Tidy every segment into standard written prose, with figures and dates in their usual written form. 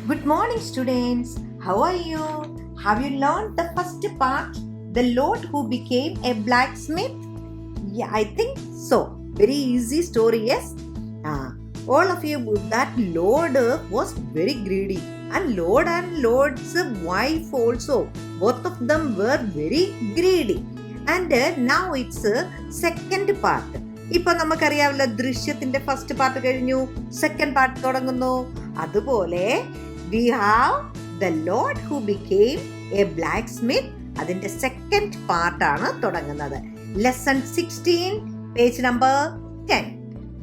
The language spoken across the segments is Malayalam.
Good morning, students. How are you? Have you learned the first part? The Lord who became a blacksmith? Yeah, I think so. Very easy story, yes? All of you, that Lord was very greedy. And Lord's wife also. Both of them were very greedy. And now it's second part. ഇപ്പൊ നമുക്കറിയാമല്ലോ, ദൃശ്യത്തിന്റെ ഫസ്റ്റ് പാർട്ട് കഴിഞ്ഞു, സെക്കൻഡ് പാർട്ട് തുടങ്ങുന്നു. അതുപോലെ we have the Lord who became a blacksmith. അതിന്റെ സെക്കൻഡ് പാർട്ടാണ് തുടങ്ങുന്നത്. Lesson 16 page number 10.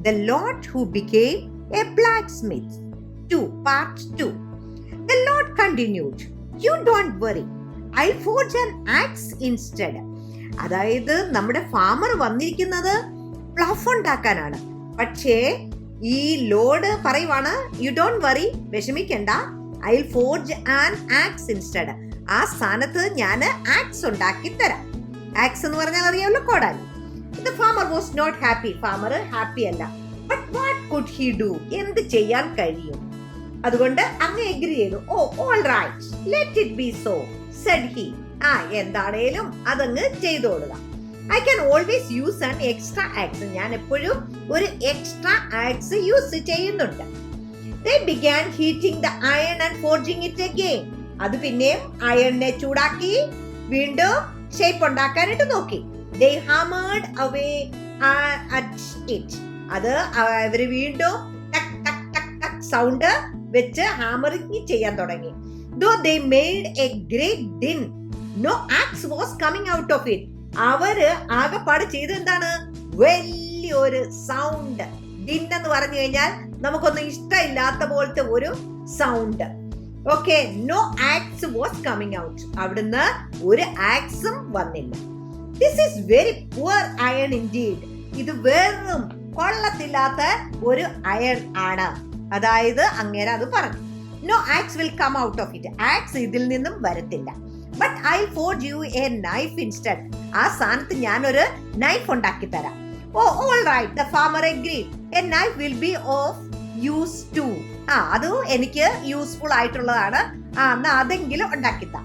The Lord who became a blacksmith 2, part 2. The Lord continued, you don't worry, I'll forge an axe instead. അതായത് നമ്മുടെ ഫാമർ വന്നിരിക്കുന്നത് പ്ലഫ് ഉണ്ടാക്കാനാണ്. പക്ഷേ ഈ ലോഡ് പറയുവാണ്, യു ഡോണ്ട് വറി, വിഷമിക്കണ്ട, I will forge an axe instead. ആ സ്ഥാനത്ത് ഞാൻ ആക്സ് ഉണ്ടാക്കി തരാം. ആക്സ് എന്ന് പറഞ്ഞാൽ അറിയാമല്ലോ, കോടാലി. The farmer was not happy. Farmer happy അല്ല. But what could he do? എന്ത് ചെയ്യാൻ കഴിയും? അതുകൊണ്ട് അങ്ങ് എഗ്രി ചെയ്തു. Oh, all right, let it be so said he. എന്താണേലും അതങ്ങ് ചെയ്തോളുക. I can always use an extra axe. ഞാൻ എപ്പോഴും ഒരു എക്സ്ട്രാ ആക്സ് യൂസ് ചെയ്യുന്നുണ്ട്. They began heating the iron and forging it again. അത് പിന്നെയും അയണിനെ ചൂടാക്കി വീണ്ടും ഷേപ്പ് ഉണ്ടാക്കാനായിട്ട് നോക്കി. They hammered away at it. അത് അവര് വീണ്ടും ടക് ടക് ടക് ടക് സൗണ്ട് വെച്ച് ഹാമറിങ് ചെയ്യാൻ തുടങ്ങി. Though they made a great din, no axe was coming out of it. അവര് ആകെപ്പാട് ചെയ്ത് എന്താണ്? വലിയൊരു സൗണ്ട്. ഡിൻ എന്ന് പറഞ്ഞു കഴിഞ്ഞാൽ നമുക്കൊന്നും ഇഷ്ടമില്ലാത്ത പോലത്തെ ഒരു sound. Okay, no axe was coming out. അവിടുന്ന് ഒരു ആക്സും വന്നില്ല. This is very poor iron indeed. ഇത് വെറും കൊള്ളത്തില്ലാത്ത ഒരു അയൺ ആണ്. അതായത് അങ്ങനെ അത് പറഞ്ഞു. No axe will come out of it. Axe ഇതിൽ നിന്നും വരത്തില്ല. But I'll forge you a knife instead. ആ സ്ഥാനത്ത് ഞാനൊരു നൈഫ് ഉണ്ടാക്കി തരാം. Oh, all right, the farmer agreed. A knife will be of use too. അത് എനിക്ക് യൂസ്ഫുൾ ആയിട്ടുള്ളതാണ്. എന്നാ അതെങ്കിലും ഉണ്ടാക്കിത്താ.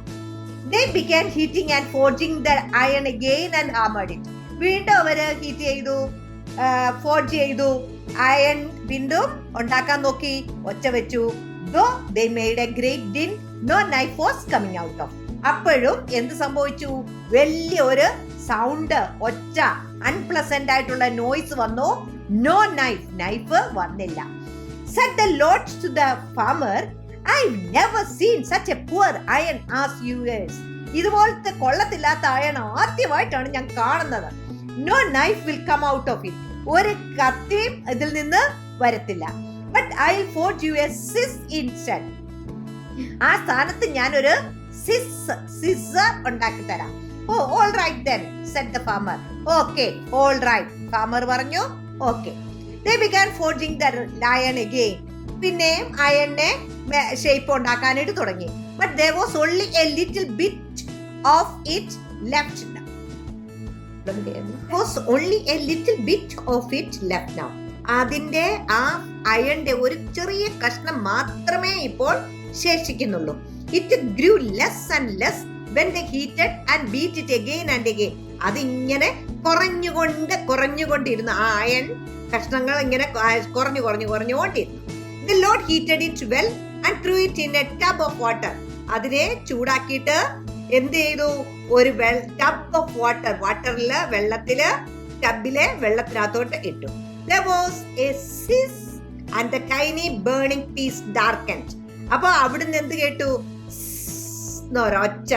They began heating and forging the iron again and hammered it. വീണ്ടും അവര് ഹീറ്റ് ചെയ്തു, ഫോർജ് ചെയ്തു, അയൺ വീണ്ടും ഉണ്ടാക്കാൻ നോക്കി, ഒച്ച വെച്ചു. Though they made a great din, no knife was coming out of. അപ്പോഴും എന്ത് സംഭവിച്ചു? വലിയൊരു സൗണ്ട്, ഒച്ച, അൺപ്ലസന്റ് ആയിട്ടുള്ള നോയ്സ് വന്നു. നോ നൈഫ്, നൈഫ് വന്നില്ല. Said the Lord to the farmer, I've never seen such a poor iron as yours. ഇതുപോലത്തെ കൊള്ളത്തില്ലാത്ത അയൺ ആദ്യമായിട്ടാണ് ഞാൻ കാണുന്നത്. No knife will come out of it. ഒരു കത്തിയും ഇതിൽ നിന്ന് വരത്തില്ല. But I'll forge you a scissors instead. ആ സ്ഥാനത്ത് ഞാനൊരു സിസർ ഉണ്ടാക്കി തരാം. Oh, all right then said the farmer. Okay, all right, farmer പറഞ്ഞു. Okay. They began forging the iron again. പിന്നെയും അയണിനെ ഷേപ്പ് ഉണ്ടാക്കാനായിട്ട് തുടങ്ങി. But there was only a little bit of it left now. Was only a little bit of it left now. അതിന്റെ ആ അയണിന്റെ ഒരു ചെറിയ കഷ്ണം മാത്രമേ ഇപ്പോൾ ശേഷിക്കുന്നുള്ളൂ. It grew less and less when they heated and beat it again and again. അതിങ്ങനെ കുറഞ്ഞുകൊണ്ടിരുന്നു. ആ അയൺ കഷ്ണങ്ങൾ ഇങ്ങനെ കുറഞ്ഞുകൊണ്ടിരുന്നു. The Lord heated it well and threw it in a tub of water. അതിനെ ചൂടാക്കിയിട്ട് എന്ത് ചെയ്തു? ഒരു ടബ് ഓഫ് വാട്ടർ, വെള്ളത്തില് ടബിലെ വെള്ളത്തിനകത്തോട്ട് ഇട്ടു. There was a siss and the tiny burning piece darkened. അപ്പൊ അവിടുന്ന് എന്ത് കേട്ടു? ഒരൊച്ച.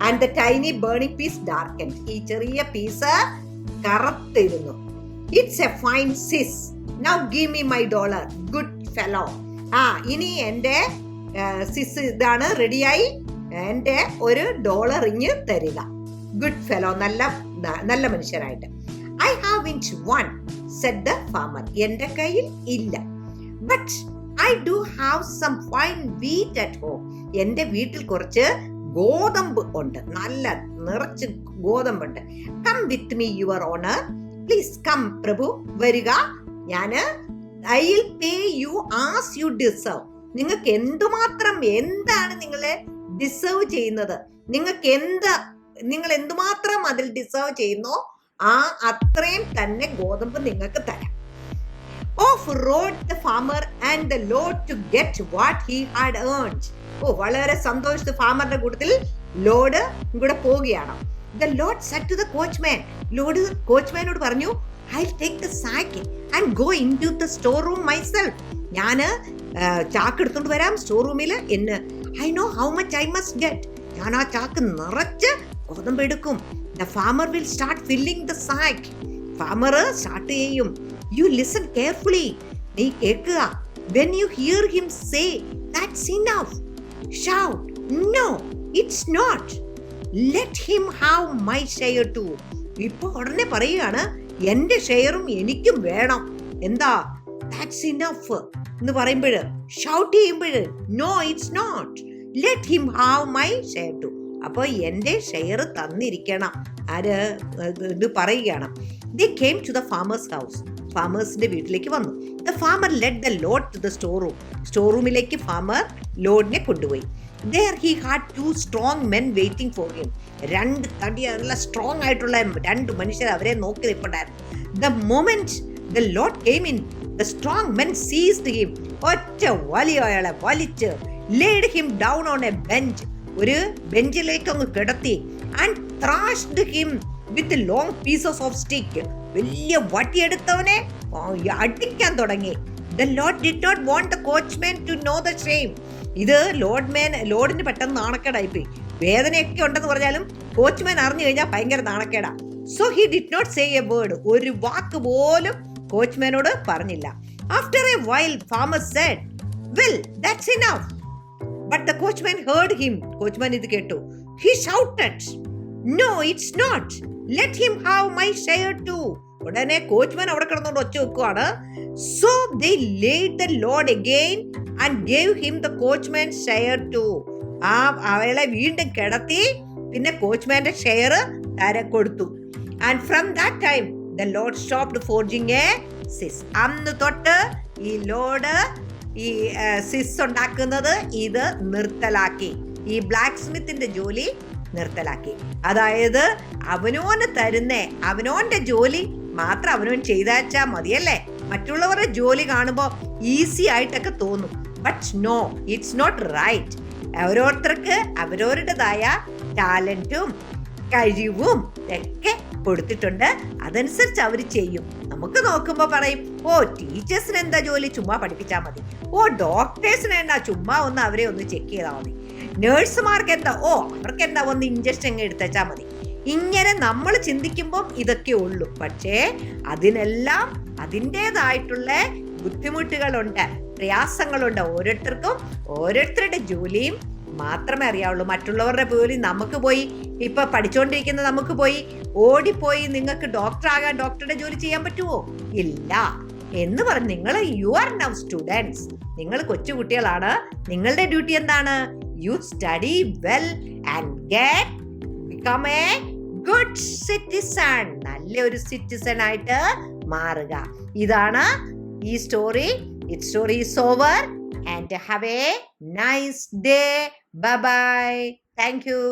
And the tiny burning piece darkened. ഈ ചെറിയ piece കറുത്തിരുന്നു. It's a fine sis. Now give me my $1, good fellow. ഇനി എന്റെ സിസ് ഇതാണ്, റെഡിയായി, എന്റെ $1 ഇഞ്ഞ് തരിക. ഗുഡ് ഫെലോ, നല്ല മനുഷ്യരായിട്ട്. I haven't one, said the farmer. എന്റെ കയ്യിൽ ഇല്ല. But I do have some fine wheat at home. എന്റെ വീട്ടിൽ കുറച്ച് ഗോതമ്പ് ഉണ്ട്, നല്ല നിറച്ച് ഗോതമ്പുണ്ട്. Come with me, your honor. Please come, പ്രഭു, വരിക. I'll pay you as you deserve. നിങ്ങൾക്ക് എന്തുമാത്രം എന്താണ് നിങ്ങളെ ഡിസേർവ് ചെയ്യുന്നത്, നിങ്ങൾ എന്തുമാത്രം അതിൽ ഡിസേർവ് ചെയ്യുന്നോ അത്രയും തന്നെ ഗോതമ്പ് നിങ്ങൾക്ക് തരാം. Off rode the farmer and the Lord to get what he had earned. വളരെ സന്തോഷിച്ച് ഫാമറിന്റെ കൂട്ടത്തിൽ ലോഡ് കൂടെ പോവുകയാണ്. The Lord said to the coachman, lord കോച്ച്മാനോട് പറഞ്ഞു, I'll take the sack and go into the storeroom myself. ഞാന് ചാക്ക് എടുത്തോണ്ട് വരാം സ്റ്റോർ റൂമിൽ. I know how much I must get. ഞാൻ ആ ചാക്ക് നിറച്ച് ഗോതമ്പ് എടുക്കും. The farmer will start filling the sack. Farmer start ചെയ്യും. You listen carefully. നീ കേൾക്കുക. When you hear him say, that's enough, shout, no, it's not. Let him have my share too. ഇപ്പൊ ഉടനെ പറയുകയാണ്, എന്റെ ഷെയറും എനിക്കും വേണം. എന്താ that's enough എന്ന് പറയുമ്പോൾ, ഷൗട്ട് ചെയ്യുമ്പോൾ, no, it's not. Let him have my share too. അപ്പോൾ എന്റെ ഷെയർ തന്നിരിക്കണം. ഇത് പറയുകയാണ്. They came to the farmer's house. ഫാമേഴ്സിന്റെ വീട്ടിലേക്ക് വന്നു. The farmer led the load to the storeroom. സ്റ്റോറൂമിലേക്ക് ഫാമർ ലോഡിനെ കൊണ്ടുപോയി. There he had 2 strong men waiting for him. 2 തടിയുള്ള strong ആയിട്ടുള്ള 2 മനുഷ്യർ അവരെ നോക്കി നിൽപ്പുണ്ടായിരുന്നു. The moment the Lord came in, the strong men seized him. ഒറ്റ വലിയ അയാളെ വലിച്ച് laid him down on a bench. ഒരു ബെഞ്ചിലേക്ക് അങ്ങ് കിടത്തി. And thrashed him with long pieces of stick. വലിയ വടിയെടുത്തവനെ അടിക്കാൻ തുടങ്ങി. The Lord did not want the coachman to know the shame. ഇത് ലോഡിന് പെട്ടെന്ന് നാണക്കേടായിപ്പോയി. വേദനയൊക്കെ ഉണ്ടെന്ന് പറഞ്ഞാലും കോച്ച്മാൻ അറിഞ്ഞു കഴിഞ്ഞാൽ ഭയങ്കര നാണക്കേടാ. So he did not say a word. ഒരു വാക്ക് പോലും കോച്ച്മാനോട് പറഞ്ഞില്ല. After a while farmer said, well, that's enough. But the coachman heard him. കോച്ച്മാൻ ഇത് കേട്ടു. He shouted, no, it's not. Let him have my share too. ഉടനെ കോച്ച്മാൻ അവിടെ കിടന്നുകൊണ്ട് ഒച്ച വെക്കുവാണ്. So they laid the load again and gave him the coachman's share too. അവളെ വീണ്ടും കിടത്തി, പിന്നെ കോച്ച്മാന്റെ ഷെയർ കൊടുത്തു. And from that time the Lord stopped forging a sis. അന്ന് തൊട്ട് ഈ ലോഡ് സിസ് ഉണ്ടാക്കുന്നത് ഇത് നിർത്തലാക്കി. ഈ ബ്ലാക്ക് സ്മിത്തിന്റെ ജോലി നിർത്തലാക്കി. അതായത് അവനോന് അവനോന്റെ ജോലി മാത്രം അവനോൻ ചെയ്താച്ചാ മതിയല്ലേ. മറ്റുള്ളവരുടെ ജോലി കാണുമ്പോൾ ഈസി ആയിട്ടൊക്കെ തോന്നും. But no, it's not right. ഓരോരുത്തർക്ക് അവരവരുടേതായ ടാലന്റും കഴിവും ഒക്കെ കൊടുത്തിട്ടുണ്ട്. അതനുസരിച്ച് അവർ ചെയ്യും. നമുക്ക് നോക്കുമ്പോ പറയും, ടീച്ചേഴ്സിന് എന്താ ജോലി, ചുമ്മാ പഠിപ്പിച്ചാൽ മതി. ഡോക്ടേഴ്സിന് എന്താ, ചുമ്മാ ഒന്ന് അവരെ ഒന്ന് ചെക്ക് ചെയ്താൽ മതി. നേഴ്സുമാർക്ക് എന്താ, അവർക്ക് എന്താ ഒന്ന് ഇഞ്ചക്ഷൻ എടുത്തേച്ചാൽ മതി. ഇങ്ങനെ നമ്മൾ ചിന്തിക്കുമ്പം ഇതൊക്കെ ഉള്ളൂ. പക്ഷേ അതിനെല്ലാം അതിൻ്റെതായിട്ടുള്ള ബുദ്ധിമുട്ടുകളുണ്ട്, പ്രയാസങ്ങളുണ്ട്. ഓരോരുത്തർക്കും ഓരോരുത്തരുടെ ജോലിയും മാത്രമേ അറിയാവുള്ളൂ. മറ്റുള്ളവരുടെ ജോലി നമുക്ക് പോയി, ഇപ്പൊ പഠിച്ചുകൊണ്ടിരിക്കുന്ന നമുക്ക് പോയി ഓടിപ്പോയി നിങ്ങൾക്ക് ഡോക്ടറാകാൻ, ഡോക്ടറുടെ ജോലി ചെയ്യാൻ പറ്റുമോ? ഇല്ല. എന്ന് പറഞ്ഞ് നിങ്ങൾ യു ആർ നൗ സ്റ്റുഡൻസ്, നിങ്ങൾ കൊച്ചുകുട്ടികളാണ്. നിങ്ങളുടെ ഡ്യൂട്ടി എന്താണ്? You study well and get become A good citizen. നല്ലൊരു സിറ്റിസൺ ആയിട്ട് മാറുക. ഇതാണ് ഈ story. Its story is over and have a nice day. Bye bye. Thank you.